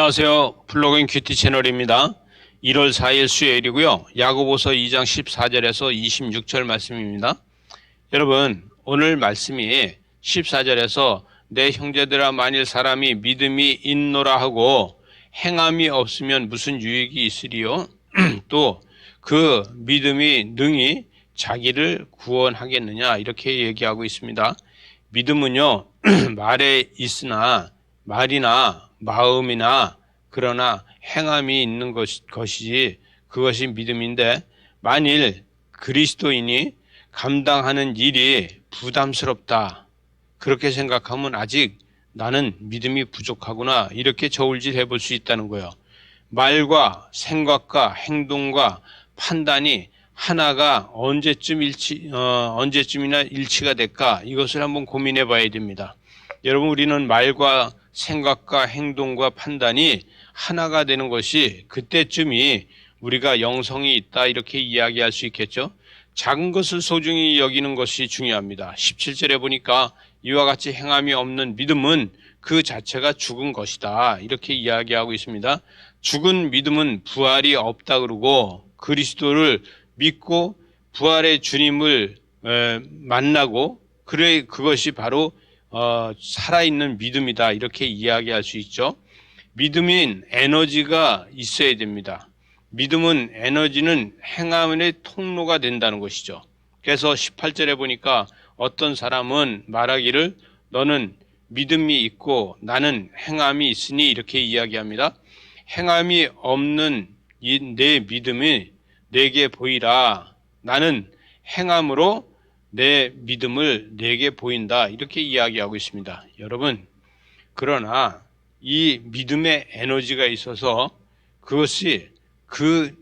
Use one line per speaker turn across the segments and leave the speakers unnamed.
안녕하세요. 플로깅 큐티 채널입니다. 1월 4일 수요일이고요. 야고보서 2장 14절에서 26절 말씀입니다. 여러분, 오늘 말씀이 14절에서 내 형제들아 만일 사람이 믿음이 있노라 하고 행함이 없으면 무슨 유익이 있으리요? 또 그 믿음이 능히 자기를 구원하겠느냐 이렇게 얘기하고 있습니다. 믿음은요 말에 있으나 말이나 마음이나 그러나 행함이 있는 것이지 그것이 믿음인데, 만일 그리스도인이 감당하는 일이 부담스럽다 그렇게 생각하면 아직 나는 믿음이 부족하구나 이렇게 저울질 해볼 수 있다는 거예요. 말과 생각과 행동과 판단이 하나가 언제쯤이나 일치가 될까 이것을 한번 고민해 봐야 됩니다. 여러분, 우리는 말과 생각과 행동과 판단이 하나가 되는 것이 그때쯤이 우리가 영성이 있다 이렇게 이야기할 수 있겠죠. 작은 것을 소중히 여기는 것이 중요합니다. 17절에 보니까 이와 같이 행함이 없는 믿음은 그 자체가 죽은 것이다 이렇게 이야기하고 있습니다. 죽은 믿음은 부활이 없다 그러고, 그리스도를 믿고 부활의 주님을 만나고 그것이 바로 살아있는 믿음이다 이렇게 이야기할 수 있죠. 믿음인 에너지가 있어야 됩니다. 믿음은 에너지는 행함의 통로가 된다는 것이죠. 그래서 18절에 보니까 어떤 사람은 말하기를 너는 믿음이 있고 나는 행함이 있으니 이렇게 이야기합니다. 행함이 없는 내 믿음이 내게 보이라. 나는 행함으로 내 믿음을 내게 보인다 이렇게 이야기하고 있습니다. 여러분, 그러나 이 믿음의 에너지가 있어서 그것이 그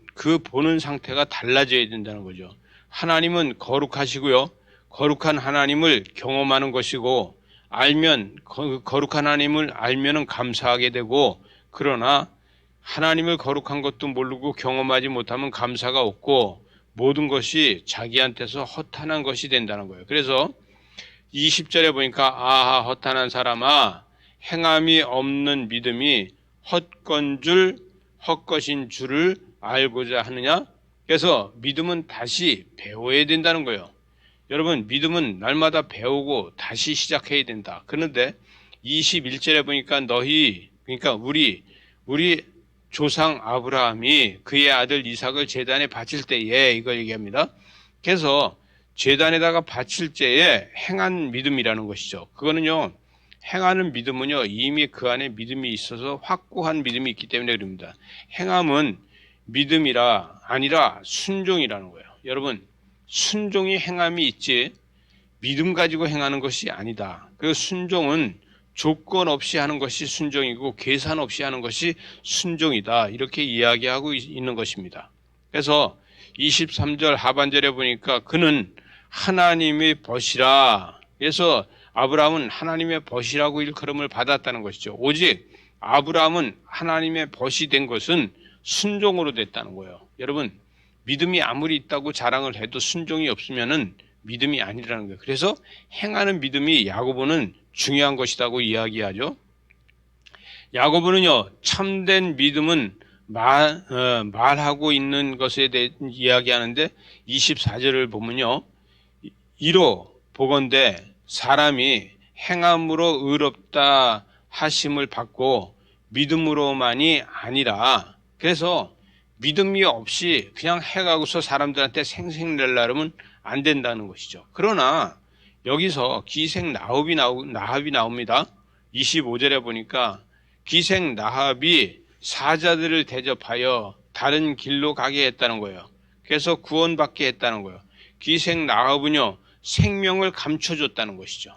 보는 상태가 달라져야 된다는 거죠. 하나님은 거룩하시고요, 거룩한 하나님을 경험하는 것이고, 거룩한 하나님을 알면은 감사하게 되고, 그러나 하나님을 거룩한 것도 모르고 경험하지 못하면 감사가 없고 모든 것이 자기한테서 허탄한 것이 된다는 거예요. 그래서 20절에 보니까 아하 허탄한 사람아, 행함이 없는 믿음이 헛것인 줄을 알고자 하느냐. 그래서 믿음은 다시 배워야 된다는 거예요. 여러분, 믿음은 날마다 배우고 다시 시작해야 된다. 그런데 21절에 보니까 그러니까 우리 조상 아브라함이 그의 아들 이삭을 제단에 바칠 때에 이걸 얘기합니다. 그래서 제단에다가 바칠 때에 행한 믿음이라는 것이죠. 그거는요, 행하는 믿음은요 이미 그 안에 믿음이 있어서 확고한 믿음이 있기 때문에 그럽니다. 행함은 믿음이라 아니라 순종이라는 거예요. 여러분, 순종이 행함이 있지 믿음 가지고 행하는 것이 아니다. 그 순종은 조건 없이 하는 것이 순종이고 계산 없이 하는 것이 순종이다 이렇게 이야기하고 있는 것입니다. 그래서 23절 하반절에 보니까 그는 하나님의 벗이라. 그래서 아브라함은 하나님의 벗이라고 일컬음을 받았다는 것이죠. 오직 아브라함은 하나님의 벗이 된 것은 순종으로 됐다는 거예요. 여러분, 믿음이 아무리 있다고 자랑을 해도 순종이 없으면은 믿음이 아니라는 거예요. 그래서 행하는 믿음이 야고보는 중요한 것이라고 이야기하죠. 야고보는요, 참된 믿음은 말하고 있는 것에 대해 이야기하는데 24절을 보면요, 이로 보건대 사람이 행함으로 의롭다 하심을 받고 믿음으로만이 아니라, 그래서 믿음이 없이 그냥 해가고서 사람들한테 생색내려면 안 된다는 것이죠. 그러나 여기서 기생 나합이 나옵니다. 25절에 보니까 기생 나합이 사자들을 대접하여 다른 길로 가게 했다는 거예요. 그래서 구원받게 했다는 거예요. 기생 나합은요, 생명을 감춰줬다는 것이죠.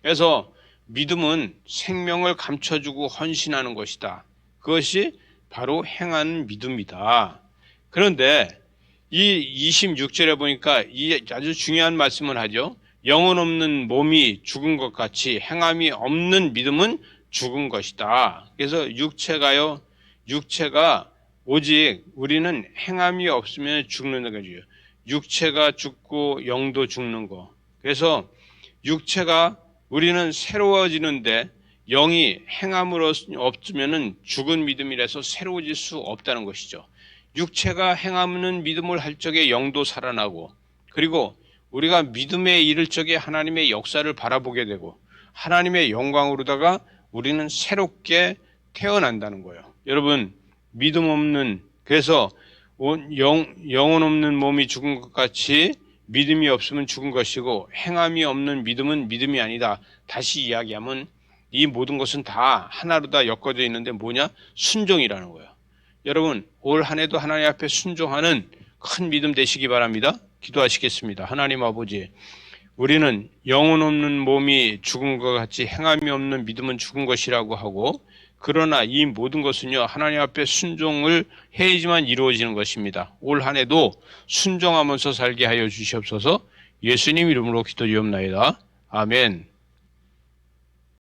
그래서 믿음은 생명을 감춰주고 헌신하는 것이다. 그것이 바로 행하는 믿음이다. 그런데 이 26절에 보니까 이 아주 중요한 말씀을 하죠. 영혼 없는 몸이 죽은 것 같이 행함이 없는 믿음은 죽은 것이다. 그래서 육체가 오직 우리는 행함이 없으면 죽는 거죠. 육체가 죽고 영도 죽는 거. 그래서 우리는 새로워지는데 영이 행함으로 없으면은 죽은 믿음이라서 새로워질 수 없다는 것이죠. 육체가 행하는 믿음을 할 적에 영도 살아나고, 그리고 우리가 믿음에 이를 적에 하나님의 역사를 바라보게 되고 하나님의 영광으로다가 우리는 새롭게 태어난다는 거예요. 여러분, 믿음 없는, 그래서 영혼 없는 몸이 죽은 것 같이 믿음이 없으면 죽은 것이고 행함이 없는 믿음은 믿음이 아니다. 다시 이야기하면 이 모든 것은 다 하나로 다 엮어져 있는데 뭐냐? 순종이라는 거예요. 여러분, 올 한 해도 하나님 앞에 순종하는 큰 믿음 되시기 바랍니다. 기도하시겠습니다. 하나님 아버지, 우리는 영혼 없는 몸이 죽은 것 같이 행함이 없는 믿음은 죽은 것이라고 하고, 그러나 이 모든 것은요, 하나님 앞에 순종을 해야지만 이루어지는 것입니다. 올 한 해도 순종하면서 살게 하여 주시옵소서. 예수님 이름으로 기도드리옵나이다. 아멘.